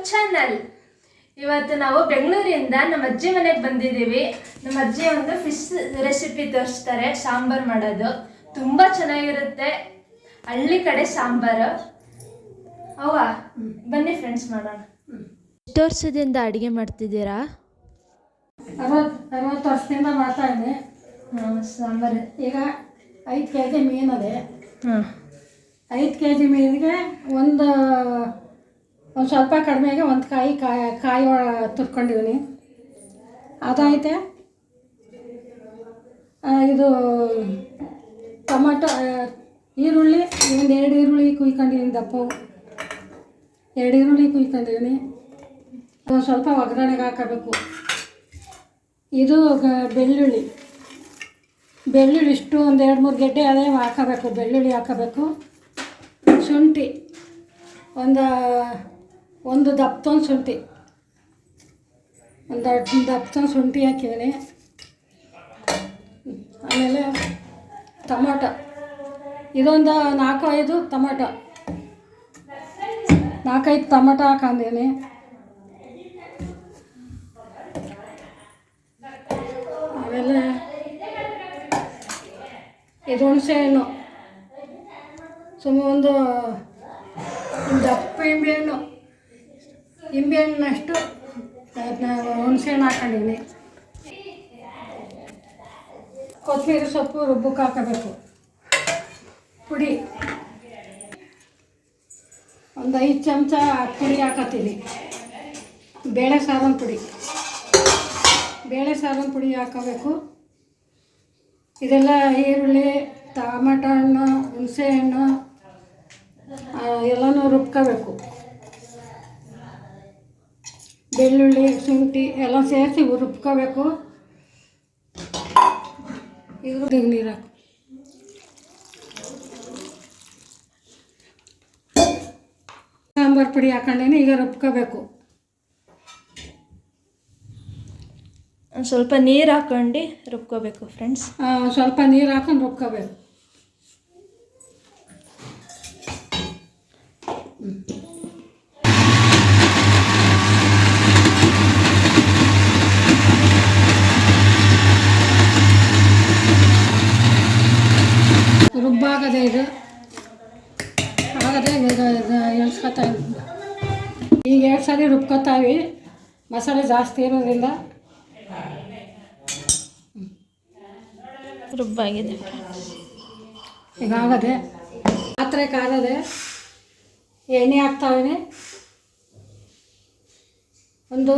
Channel. ಇವತ್ತು ನಾವು ಬೆಂಗಳೂರಿಂದ ನಮ್ಮ ಅಜ್ಜಿ ಮನೆಗೆ ಬಂದಿದ್ದೀವಿ. ನಮ್ಮ ಅಜ್ಜಿ ಒಂದು ಫಿಶ್ ರೆಸಿಪಿ ತೋರಿಸ್ತಾರೆ, ಸಾಂಬಾರು ಮಾಡೋದು ತುಂಬ ಚೆನ್ನಾಗಿರುತ್ತೆ. ಹಳ್ಳಿ ಕಡೆ ಸಾಂಬಾರು. ಅವ್ವ ಬನ್ನಿ ಫ್ರೆಂಡ್ಸ್ ಮಾಡೋಣ. ಎಷ್ಟು ವರ್ಷದಿಂದ ಅಡುಗೆ ಮಾಡ್ತಿದ್ದೀರಾ? 60 ವರ್ಷದಿಂದ ಮಾಡ್ತಾ ಇದ್ದೆ. ಸಾಂಬಾರು ಈಗ 5 kg ಮೀನು ಅದೇ. 5 kg ಮೀನಿಗೆ ಒಂದು ಸ್ವಲ್ಪ ಕಡಿಮೆಗೆ ಒಂದು ಕಾಯಿ ತುರ್ಕೊಂಡಿದ್ದೀನಿ. ಅದೈತೆ. ಇದು ಟೊಮಾಟೊ, ಈರುಳ್ಳಿ ಒಂದು 2 ಈರುಳ್ಳಿ ಕುಯ್ಕೊಂಡಿದ್ದೀನಿ. ದಪ್ಪವು 2 ಈರುಳ್ಳಿ ಕುಯ್ಕೊಂಡಿದ್ದೀನಿ. ಒಂದು ಸ್ವಲ್ಪ ಒಗ್ಗರಣೆಗೆ ಹಾಕಬೇಕು. ಇದು ಬೆಳ್ಳುಳ್ಳಿ ಇಷ್ಟು ಒಂದು 2-3 ಗೆಡ್ಡೆ ಅದೇ ಹಾಕಬೇಕು. ಬೆಳ್ಳುಳ್ಳಿ ಹಾಕಬೇಕು. ಶುಂಠಿ ಒಂದು ದಪ್ಪನ ಶುಂಠಿ, ಒಂದು ದಪ್ಪನ ಶುಂಠಿ ಹಾಕಿದ್ದೀನಿ. ಆಮೇಲೆ ಟೊಮಾಟೊ ಇದೊಂದು 4-5 ಟೊಮಾಟೊ, 4-5 ಟೊಮಾಟೊ ಹಾಕೊಂಡಿದ್ದೀನಿ. ಆಮೇಲೆ ಇದು ಹುಣಸೆ ಹಣ್ಣು, ಒಂದು ದಪ್ಪ ನಿಂಬೆಹಣ್ಣಷ್ಟು ಹುಣಸೆ ಹಣ್ಣು ಹಾಕೊಂಡಿದ್ದೀನಿ. ಕೊತ್ತಂಬರಿ ಸೊಪ್ಪು ರುಬ್ಬಕ್ಕೆ ಹಾಕಬೇಕು. ಪುಡಿ ಒಂದು 5 ಚಮಚ ಪುಡಿ ಹಾಕತ್ತೀನಿ. ಬೇಳೆ ಸಾರಿನ ಪುಡಿ ಹಾಕೋಬೇಕು. ಇದೆಲ್ಲ ಈರುಳ್ಳಿ, ಟೊಮಾಟೊ ಹಣ್ಣು, ಹುಣಸೆ ಹಣ್ಣು ಎಲ್ಲನೂ ರುಬ್ಕೋಬೇಕು. ಬೆಳ್ಳುಳ್ಳಿ, ಶುಂಠಿ ಎಲ್ಲ ಸೇರಿಸಿ ರುಬ್ಕೋಬೇಕು. ಇದು ನೀರು ಹಾಕು. ಸಾಂಬಾರು ಪುಡಿ ಹಾಕೊಂಡೇನೆ ಈಗ ರುಬ್ಕೋಬೇಕು. ಸ್ವಲ್ಪ ನೀರು ಹಾಕೊಂಡು ರುಬ್ಕೋಬೇಕು ಫ್ರೆಂಡ್ಸ್. ಸ್ವಲ್ಪ ನೀರು ಹಾಕೊಂಡು ರುಬ್ಕೋಬೇಕು. ರುಬ್ಬಾಗದೆ ಇದು ಆಗದೆ ಎಳ್ಸ್ಕೊತಾ ಈಗ 2 ಸಾರಿ ರುಬ್ಕೊತಾವಿ. ಮಸಾಲೆ ಜಾಸ್ತಿ ಇರೋದ್ರಿಂದ ರುಬ್ಬಾಗಿದೆ. ಈಗ ಆಗದೆ ಪಾತ್ರೆ ಕಾರದೆ ಎಣ್ಣೆ ಹಾಕ್ತಾವೆ. ಒಂದು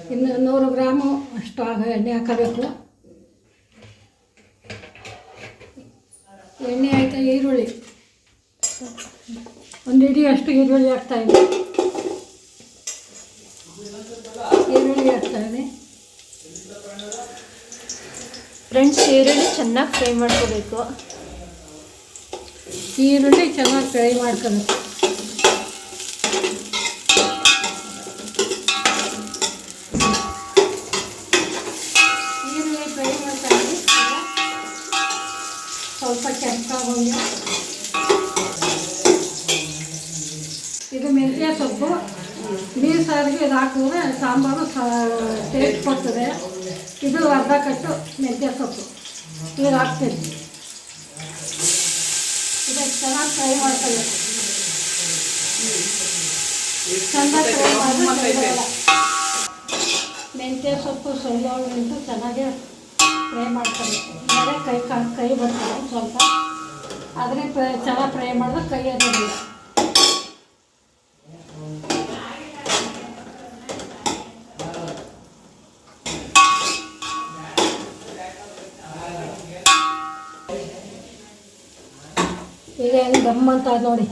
100 ಗ್ರಾಮು ಅಷ್ಟು ಎಣ್ಣೆ ಹಾಕಬೇಕು. ಎಣ್ಣೆ ಆಯ್ತಾ, ಈರುಳ್ಳಿ ಒಂದು ಹಿಡಿಯಷ್ಟು ಈರುಳ್ಳಿ ಹಾಕ್ತಾಯಿದ್ದೀನಿ. ಫ್ರೆಂಡ್ಸ್, ಈರುಳ್ಳಿ ಚೆನ್ನಾಗಿ ಫ್ರೈ ಮಾಡ್ಕೋಬೇಕು. ಈರುಳ್ಳಿ ಚೆನ್ನಾಗಿ ಫ್ರೈ ಮಾಡ್ಕೋಬೇಕು. ಈರುಳ್ಳಿ ಫ್ರೈ ಮಾಡ್ತಾಯಿದ್ದೀನಿ. ಸ್ವಲ್ಪ ಕೆಂಪಾಗೋಗಿ ಇದು ಮೆಂತ್ಯ ಸೊಪ್ಪು. ಮೀನು ಸಾರಿಗೆ ಇದು ಹಾಕಿದ್ರೆ ಸಾಂಬಾರು ಟೇಸ್ಟ್ ಕೊಡ್ತದೆ. ಇದು ಅರ್ಧ ಕಟ್ಟು ಮೆಂತ್ಯ ಸೊಪ್ಪು ನೀರು ಹಾಕ್ತೀನಿ. ಇದಕ್ಕೆ ಚೆನ್ನಾಗಿ ಫ್ರೈ ಮಾಡ್ಕೊಳ್ಳಬೇಕು. ಚೆನ್ನಾಗಿ ಫ್ರೈ ಮಾಡಿ ಮೆಂತ್ಯ ಸೊಪ್ಪು ಸೊಳ್ಳೆಂಟು ಚೆನ್ನಾಗಿ ಫ್ರೈ ಮಾಡ್ಕೊಬೇಕು. ಅಂದರೆ ಕೈ ಬರ್ತದೆ ಸ್ವಲ್ಪ. ಆದರೆ ಚೆನ್ನಾಗಿ ಫ್ರೈ ಮಾಡಿದ್ರೆ ಕೈ ಅನ್ನೋದಿಲ್ಲ. ಈಗ ಹೆಂಗೆ ದಮ್ ಅಂತ ನೋಡಿ.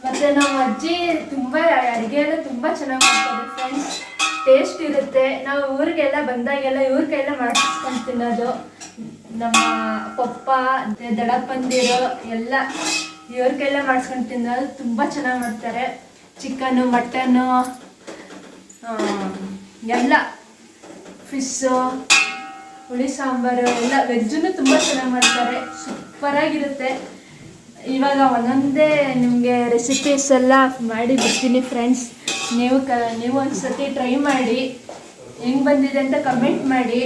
ಮತ್ತು ನಮ್ಮ ಅಜ್ಜಿ ತುಂಬ ಅಡುಗೆಯನ್ನು ತುಂಬ ಚೆನ್ನಾಗಿ ಮಾಡ್ತಾರೆ ಫ್ರೆಂಡ್ಸ್. ಟೇಸ್ಟ್ ಇರುತ್ತೆ. ನಾವು ಊರಿಗೆಲ್ಲ ಬಂದಾಗೆಲ್ಲ ಇವ್ರ ಕೈಯೆಲ್ಲ ಮಾಡಿಸ್ಕೊಂಡು ತಿನ್ನೋದು. ನಮ್ಮ ಪಪ್ಪ, ದಡಪ್ಪಂದಿರು ಎಲ್ಲ ಇವ್ರ ಕೈಯೆಲ್ಲ ಮಾಡಿಸ್ಕೊಂಡು ತಿನ್ನೋದು. ತುಂಬ ಚೆನ್ನಾಗಿ ಮಾಡ್ತಾರೆ. ಚಿಕನ್ನು, ಮಟನ್ನು ಎಲ್ಲ ಫಿಶ್ಶು, ಹುಳಿ ಸಾಂಬಾರು ಎಲ್ಲ ವೆಜ್ಜನ್ನು ತುಂಬ ಚೆನ್ನಾಗಿ ಮಾಡ್ತಾರೆ, ಸೂಪರಾಗಿರುತ್ತೆ. ಇವಾಗ ಒಂದೊಂದೇ ನಿಮಗೆ ರೆಸಿಪೀಸ್ ಎಲ್ಲ ಮಾಡಿ ಬಿಡ್ತೀನಿ ಫ್ರೆಂಡ್ಸ್. ನೀವು ಒಂದು ಸತಿ ಟ್ರೈ ಮಾಡಿ, ಹೆಂಗೆ ಬಂದಿದೆ ಅಂತ ಕಮೆಂಟ್ ಮಾಡಿ.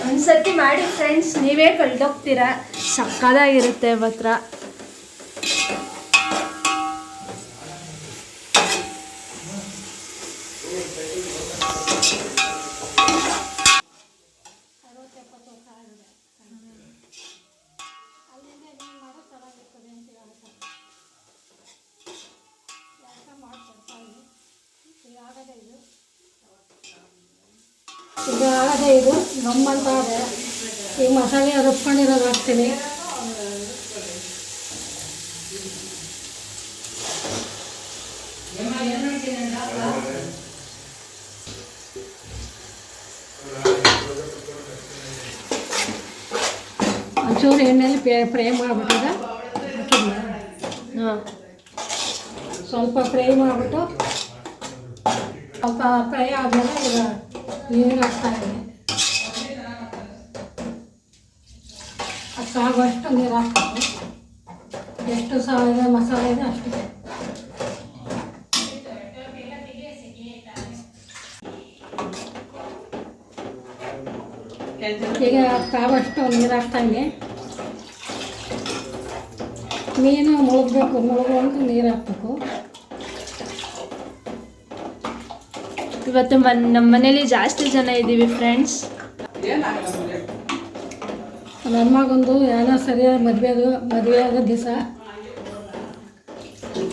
ಒಂದು ಸತಿ ಮಾಡಿ ಫ್ರೆಂಡ್ಸ್, ನೀವೇ ಕಳ್ದೋಗ್ತೀರಾ, ಸಕ್ಕದಾಗಿರುತ್ತೆ ಮಾತ್ರ. ಈಗ ಆಗದೆ ಇದು ಗಮ್ಮಂತ ಇದೆ. ಈಗ ಮಸಾಲೆ ರುಬ್ಕೊಂಡಿರೋದು ಹಾಕ್ತೀನಿ. ಒಂಚೂರು ಎಣ್ಣೆಲಿ ಫ್ರೈ ಮಾಡಿಬಿಟ್ಟಿದೆ ಹಾಕಿದ್ನ. ಹಾಂ, ಸ್ವಲ್ಪ ಫ್ರೈ ಮಾಡಿಬಿಟ್ಟು ಸ್ವಲ್ಪ ಫ್ರೈ ಆದಮೇಲೆ ಈಗ ನೀರು ಹಾಕ್ತಾಯಿದ್ದೀನಿ. ಅದು ಸಾಗುವಷ್ಟು ನೀರು ಹಾಕ್ಬೇಕು. ಎಷ್ಟು ಸಾವಿರ ಮಸಾಲೆ ಇದೆ ಅಷ್ಟು. ಈಗ ಕಾವಷ್ಟು ನೀರು ಹಾಕ್ತಾಯಿದ್ದೀನಿ. ಮೀನು ಮುಳುಗುವಂತ ನೀರು ಹಾಕ್ಬೇಕು. ಇವತ್ತು ನಮ್ಮ ಮನೇಲಿ ಜಾಸ್ತಿ ಜನ ಇದ್ದೀವಿ ಫ್ರೆಂಡ್ಸ್. ನನ್ನ ಮಗಂದು ಏನೋ ಸರಿಯಾಗಿ ಮದುವೆ ಆಗೋ ದಿವಸ,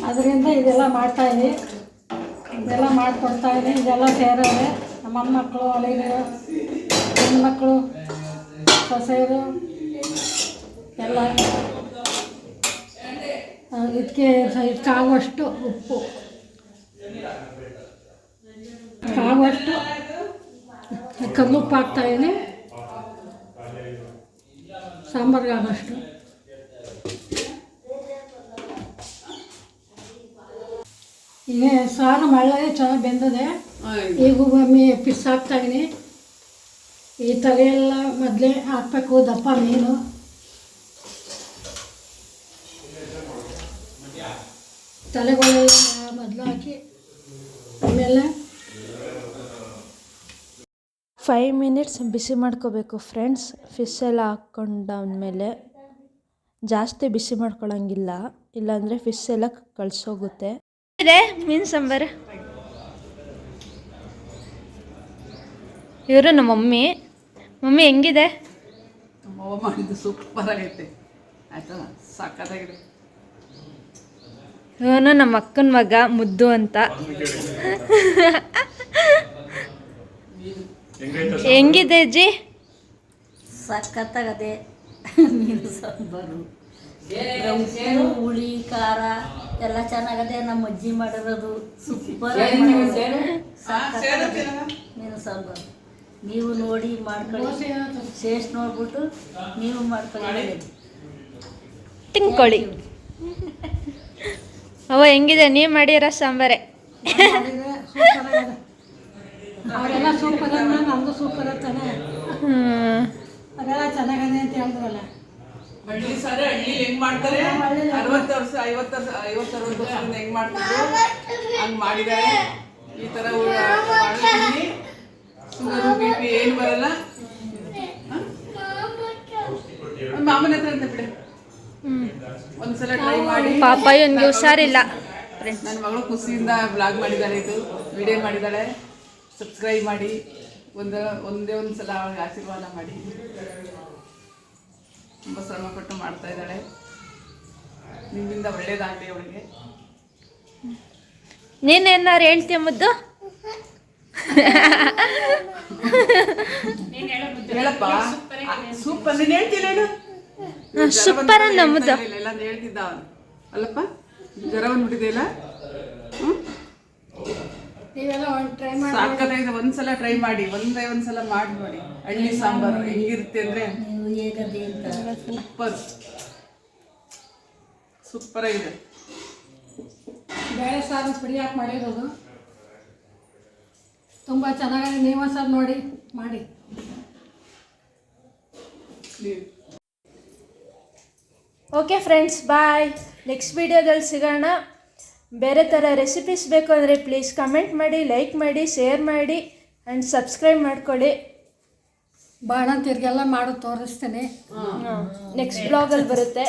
ಅದರಿಂದ ಇದೆಲ್ಲ ಮಾಡ್ತಾಯಿದ್ದೀನಿ. ಇದೆಲ್ಲ ಮಾಡಿಕೊಡ್ತಾಯಿದ್ದೀನಿ. ಇದೆಲ್ಲ ಸೇರೋರೆ ನಮ್ಮ ಮೊಮ್ಮಕ್ಕಳು, ಅಲ್ಲಿರೋ ಹೆಣ್ಮಕ್ಳು, ಸೊಸೆಯರು ಎಲ್ಲ. ಇದಕ್ಕೆ ಕಾಗುವಷ್ಟು ಉಪ್ಪು, ಕಾಗುವಷ್ಟು ಕಲ್ಲುಪ್ಪು ಹಾಕ್ತಾಯಿದ್ದೀನಿ. ಸಾಂಬಾರ್ಗೆ ಆಗೋಷ್ಟು. ಈಗ ಸಾರು ಮಳೆ ಚೆನ್ನಾಗಿ ಬೆಂದಿದೆ. ಈಗ ಒಮ್ಮೆ ಪಿಸ್ ಹಾಕ್ತಾಯಿದ್ದೀನಿ. ಈ ತಲೆಯೆಲ್ಲ ಮೊದಲೇ ಹಾಕಬೇಕು, ದಪ್ಪ ಮೀನು. ತಲೆಗಳೆಲ್ಲ ಮೊದಲು ಹಾಕಿ ಆಮೇಲೆ 5 ಮಿನಿಟ್ಸ್ ಬಿಸಿ ಮಾಡ್ಕೋಬೇಕು ಫ್ರೆಂಡ್ಸ್. ಫಿಶ್ ಎಲ್ಲ ಹಾಕ್ಕೊಂಡಾದ್ಮೇಲೆ ಜಾಸ್ತಿ ಬಿಸಿ ಮಾಡ್ಕೊಳಂಗಿಲ್ಲ, ಇಲ್ಲಾಂದರೆ ಫಿಶ್ ಎಲ್ಲ ಕಳ್ಸೋಗುತ್ತೆ. ಇದೆ ಮೀನು ಸಾಂಬಾರು. ಇವರು ನಮ್ಮ ಮಮ್ಮಿ. ಮಮ್ಮಿ ಹೆಂಗಿದೆ? ಅವ್ವ ಮಾಡಿದ್ದು ಸೂಪರ್ ಆಗೈತೆ. ಆಯ್ತಾ, ಸಕ್ಕತ್ತಾಗಿದೆ. ಇವನು ನಮ್ಮ ಅಕ್ಕನ ಮಗ ಮುದ್ದು ಅಂತ. ಹೆಂಗಿದೆ ಅಜ್ಜಿ? ಸಖತ್ತಾಗದೆ ಮೀನು ಸಾಂಬಾರು, ಹುಳಿ ಖಾರ ಎಲ್ಲ ಚೆನ್ನಾಗದೆ. ನಮ್ಮ ಅಜ್ಜಿ ಮಾಡಿರೋದು ಸೂಪರ್ ಮೀನು ಸಾಂಬಾರು. ನೀವು ನೋಡಿ ಮಾಡ್ಕೊಳ್ಳಿ, ಟೇಸ್ಟ್ ನೋಡ್ಬಿಟ್ಟು ನೀವು ಮಾಡ್ಕೊಳ್ಳಿ. ತಿನ್ಕೊಳ್ಳಿ. ಅವ ಹೆಂಗಿದೆ? ನೀವು ಮಾಡಿರೋ ಸಾಂಬಾರೆ. ಅವರೆಲ್ಲ ಸೂಪರ್ ಅನ್ನ, ನಮ್ಮದು ಸೂಪರ್ ಅಂತಾನೆ. ಅದೆಲ್ಲ ಚೆನ್ನಾಗದೆ ಅಂತ ಹೇಳಿದ್ರಲ್ಲ. ಹಳ್ಳಿ ಸಾರು ಹಳ್ಳಿಲಿ ಹೆಂಗ್ ಮಾಡ್ತಾರೆ, 60 ವರ್ಷ 50 ವರ್ಷದಿಂದ ಹೆಂಗ್ ಮಾಡ್ತಿದ್ರು ಹಂಗ್ ಮಾಡಿದ್ದಾರೆ. ಈ ಥರ ಶುಗರು BP ಏನು ಬರಲ್ಲ. ಮಾಮನ ಹತ್ರ ಅಂತ ಬಿಡು, ಒಂದ್ಸಲ ಟ್ರೈ ಮಾಡಿ. ಪಾಪ ಇವನ್ಗೆ ಹುಷಾರಿಲ್ಲ. ನನ್ನ ಮಗಳು ಖುಷಿಯಿಂದ ಬ್ಲಾಗ್ ಮಾಡಿದ್ದಾಳೆ, ಇದು ವಿಡಿಯೋ ಮಾಡಿದ್ದಾಳೆ. ಸಬ್ಸ್ಕ್ರೈಬ್ ಮಾಡಿ, ಒಂದೇ ಒಂದು ಸಲ ಅವಳಿಗೆ ಆಶೀರ್ವಾದ ಮಾಡಿ. ತುಂಬ ಶ್ರಮಪಟ್ಟು ಮಾಡ್ತಾ ಇದ್ದಾಳೆ. ನಿಮ್ಮಿಂದ ಒಳ್ಳೇದಾಗಲಿ ಅವಳಿಗೆ. ನೀನೇನಾರು ಹೇಳ್ತೀಯ ಮುದ್ದು? ಹೇಳಪ್ಪ, ಸೂಪರ್. ನೀನು ಹೇಳ್ತೀನಿ ಹೇಳು. ಸೂಪರ್ ಅನ್ನ ಮುದ್ದು. ಎಲ್ಲ ಹೇಳ್ತಿದ್ದ ಅವನು ಅಲ್ಲಪ್ಪ. ಜ್ವರ ಬಂದ್ಬಿಟ್ಟಿದೆಯಲ್ಲ. ನೀವೆಲ್ಲ ಒಂದು ಟ್ರೈ ಮಾಡಿ. ಸಾಕಾಗಿದೆ. ಒಂದ್ಸಲ ಟ್ರೈ ಮಾಡಿ, ಒಂದ್ಸಲ ಮಾಡಿ ನೋಡಿ. ಹಳ್ಳಿ ಸಾಂಬಾರು ಹೆಂಗಿರುತ್ತೆ ಅಂದ್ರೆ ನೀವು ಹೇಗದೆ ಅಂತ ಸೂಪರ್ ಆಗಿದೆ. ಬೇಳೆ ಸಾರು ಪುಡಿ ಹಾಕಿ ಮಾಡಿರೋದು ತುಂಬ ಚೆನ್ನಾಗಿದೆ. ನೀವು ಸರ್ ನೋಡಿ ಮಾಡಿ. ಓಕೆ ಫ್ರೆಂಡ್ಸ್, ಬಾಯ್. ನೆಕ್ಸ್ಟ್ ವಿಡಿಯೋದಲ್ಲಿ ಸಿಗೋಣ. ಬೇರೆ ಥರ ರೆಸಿಪೀಸ್ ಬೇಕು ಅಂದರೆ ಪ್ಲೀಸ್ ಕಮೆಂಟ್ ಮಾಡಿ, ಲೈಕ್ ಮಾಡಿ, ಶೇರ್ ಮಾಡಿ ಆ್ಯಂಡ್ ಸಬ್ಸ್ಕ್ರೈಬ್ ಮಾಡ್ಕೊಳ್ಳಿ. ಬಾಣಂತಿಯರಿಗೆಲ್ಲ ಮಾಡೋದು ತೋರಿಸ್ತೀನಿ. ನೆಕ್ಸ್ಟ್ ಬ್ಲಾಗಲ್ಲಿ ಬರುತ್ತೆ.